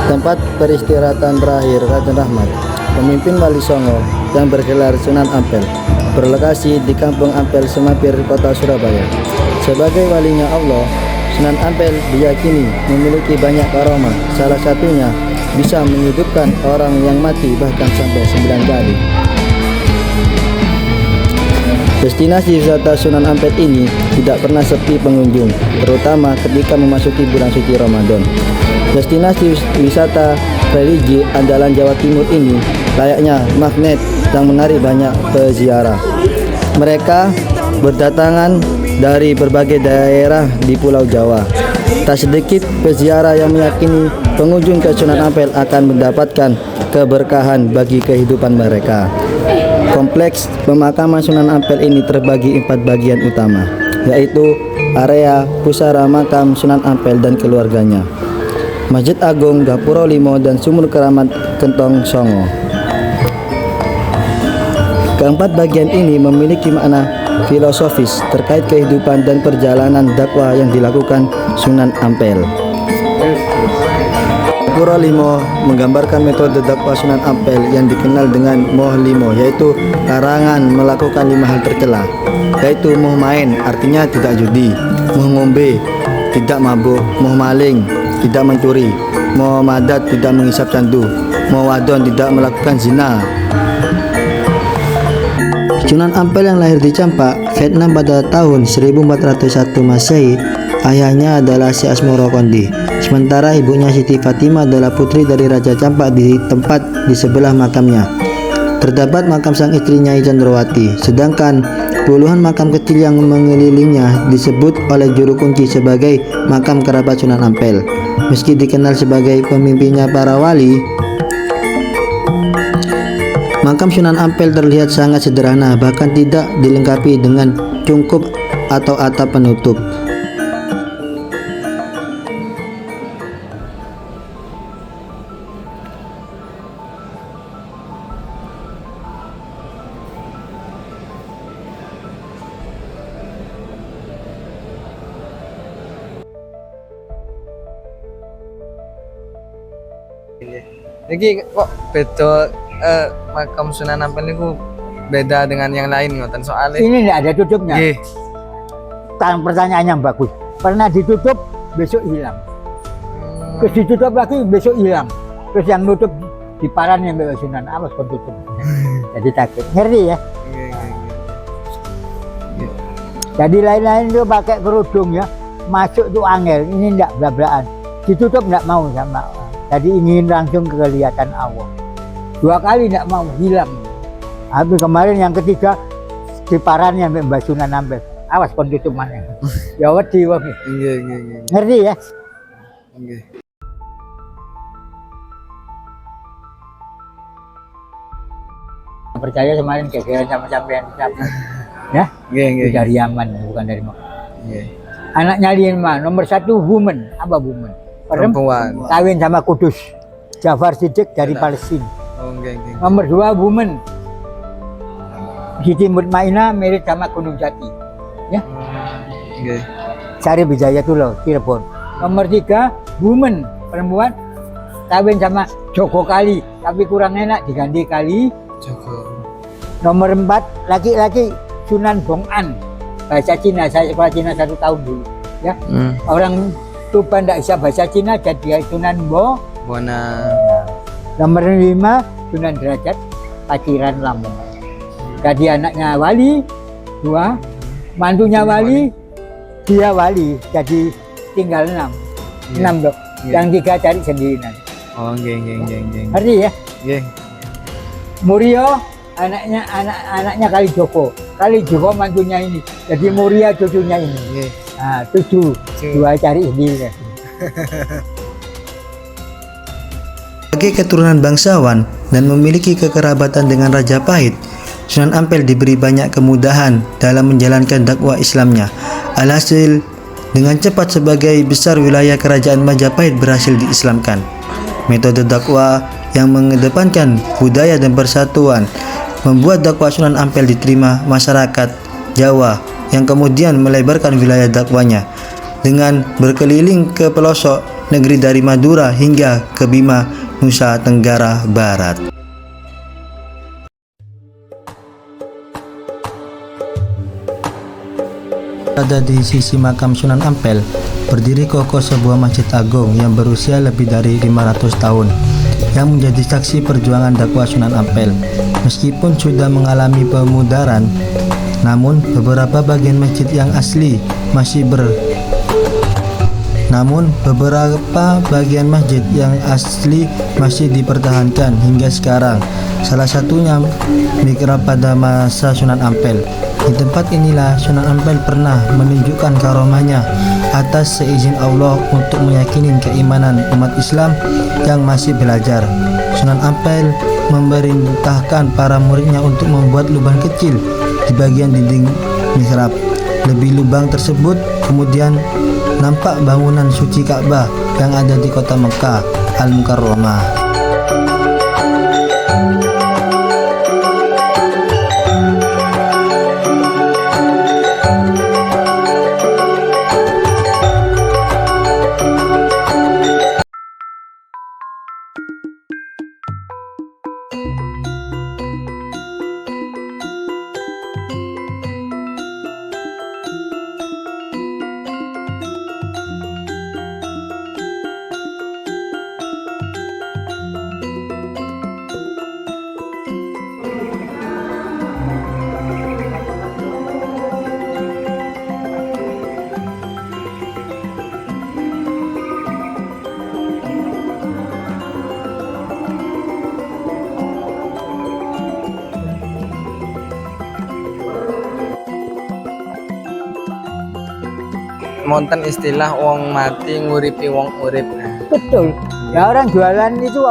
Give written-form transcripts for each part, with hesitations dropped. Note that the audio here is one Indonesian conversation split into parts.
Tempat peristirahatan terakhir Raden Rahmat, pemimpin Wali Songo yang bergelar Sunan Ampel, berlokasi di Kampung Ampel, Semapir, Kota Surabaya. Sebagai walinya Allah, Sunan Ampel diyakini memiliki banyak karomah, salah satunya bisa menghidupkan orang yang mati bahkan sampai 9 kali. Destinasi wisata Sunan Ampel ini tidak pernah sepi pengunjung, terutama ketika memasuki bulan suci Ramadan. Destinasi wisata religi andalan Jawa Timur ini layaknya magnet yang menarik banyak peziarah. Mereka berdatangan dari berbagai daerah di Pulau Jawa. Tak sedikit peziarah yang meyakini pengunjung ke Sunan Ampel akan mendapatkan keberkahan bagi kehidupan mereka. Kompleks pemakaman Sunan Ampel ini terbagi 4 bagian utama, yaitu area pusara makam Sunan Ampel dan keluarganya, Masjid Agung, Gapura Limo, dan Sumur Keramat Kentong Songo. Keempat bagian ini memiliki makna filosofis terkait kehidupan dan perjalanan dakwah yang dilakukan Sunan Ampel. Gapura Limo menggambarkan metode dakwah Sunan Ampel yang dikenal dengan Moh Limo, yaitu larangan melakukan 5 hal tercela, yaitu moh main, artinya tidak judi, moh ngombe, tidak mabuk, moh maling, tidak mencuri, moh madat, tidak menghisap candu, moh wadon, tidak melakukan zina. Sunan Ampel yang lahir di Campak, Vietnam pada tahun 1401 Masehi, ayahnya adalah Si Asmoro Kondi, sementara ibunya Siti Fatimah adalah putri dari Raja Campak di tempat di sebelah makamnya. Terdapat makam sang istrinya Candrawati, sedangkan puluhan makam kecil yang mengelilingnya disebut oleh juru kunci sebagai makam kerabat Sunan Ampel. Meski dikenal sebagai pemimpinnya para wali, makam Sunan Ampel terlihat sangat sederhana, bahkan tidak dilengkapi dengan cungkup atau atap penutup. Jadi kok beda makam Sunan Ampel itu beda dengan yang lain ngoten soalnya. Ini tidak ada tutupnya. Nggih. Pertanyaannya bagus. Pernah ditutup, besok hilang. Terus ditutup lagi, besok hilang. Terus yang nutup di paran yang bawa Sunan, awas kau tutup. Jadi takut. Ngerti ya? Jadi lain-lain itu pakai kerudung ya, masuk tuh angel. Ini tidak belak-belakan. Ditutup tidak mau sama. Jadi ingin langsung kelihatan Allah. 2 kali tidak mau, hilang. Habis kemarin yang ketiga di parannya Mbak Sunan Ampel. Awas kon tutup mana. Ya wedi wong. Iya. Ngerti ya? Nggih. Percaya kemarin kegeran sama sampean siapa? Ya? Nggih. Dari Yaman, bukan dari Mekah. Nggih. Anaknya Lima, nomor 1 woman. Apa woman? Perempuan. Kawin sama Kudus. Jafar Siddiq dari Palestina. Oh, nggih. Nomor 2 woman. Siti Mutmainah mirip sama Gunung Jati. Ya. Nggih. Sari Wijayatullah, Cirebon. Nomor 3 woman, perempuan kawin sama Joko Kali, tapi kurang enak diganti Kali. Joko. Nomor 4 laki-laki Sunan Bong'an, bahasa Cina. Saya sekolah Cina 1 tahun dulu. Ya. Orang Tuban tidak bisa bahasa Cina, jadi Sunan Bona. Nomor 5 Sunan Derajat, Paciran Lampung. Jadi anaknya wali, 2 mantunya wali, dia wali, jadi tinggal 6. 6 dok. Yang 3 cari sendiri nanti. Oh, nggih. Ngerti ya? Nggih. Murio anaknya Kali Joko mantunya ini, jadi Muria cucunya ini. Nggih. Nah, 7 2 cari sendiri. Sebagai keturunan bangsawan dan memiliki kekerabatan dengan Raja Pahit, Sunan Ampel diberi banyak kemudahan dalam menjalankan dakwah Islamnya. Alhasil, dengan cepat sebagai besar wilayah kerajaan Majapahit berhasil diislamkan. Metode dakwah yang mengedepankan budaya dan persatuan membuat dakwah Sunan Ampel diterima masyarakat Jawa yang kemudian melebarkan wilayah dakwanya dengan berkeliling ke pelosok negeri dari Madura hingga ke Bima, Nusa Tenggara Barat. Ada di sisi makam Sunan Ampel, berdiri kokoh sebuah masjid agung yang berusia lebih dari 500 tahun, yang menjadi saksi perjuangan dakwah Sunan Ampel. Meskipun sudah mengalami pemudaran, namun beberapa bagian masjid yang asli masih dipertahankan hingga sekarang. Salah satunya mihrab pada masa Sunan Ampel. Di tempat inilah Sunan Ampel pernah menunjukkan karomahnya atas seizin Allah untuk meyakini keimanan umat Islam yang masih belajar. Sunan Ampel memerintahkan para muridnya untuk membuat lubang kecil di bagian dinding mihrab. Lebih lubang tersebut kemudian nampak bangunan suci Ka'bah yang ada di kota Mekah Al-Mukarramah. Monten istilah wong mati nguripi wong urip. Betul. Ya orang jualan itu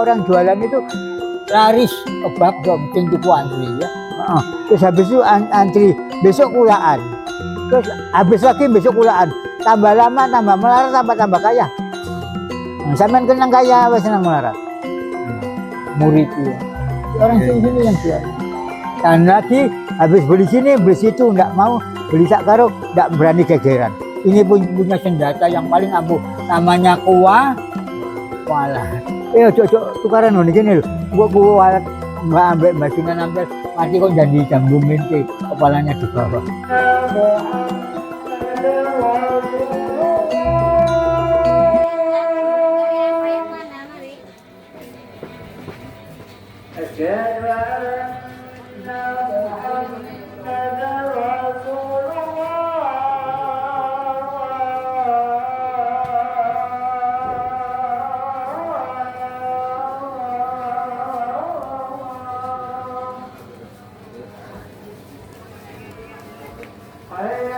laris kebab mungkin tipu antri ya. Terus habis itu antri besok kulaan. Terus habis lagi besok kulaan. Tambah lama tambah melarat tambah kaya. Sampean kenang kaya wes senang melarat. Murid ya. Orang sini yang jual. Dan lagi habis beli sini beli situ enggak mau, beli sak karo enggak berani gegeran. Ini punya senjata yang paling ampuh, namanya kuah. Walah, tukaran nih gini loh. Gua walat mbak Sunan Ampel mati kok jadi jambu mente, kepalanya di bawah. Ayo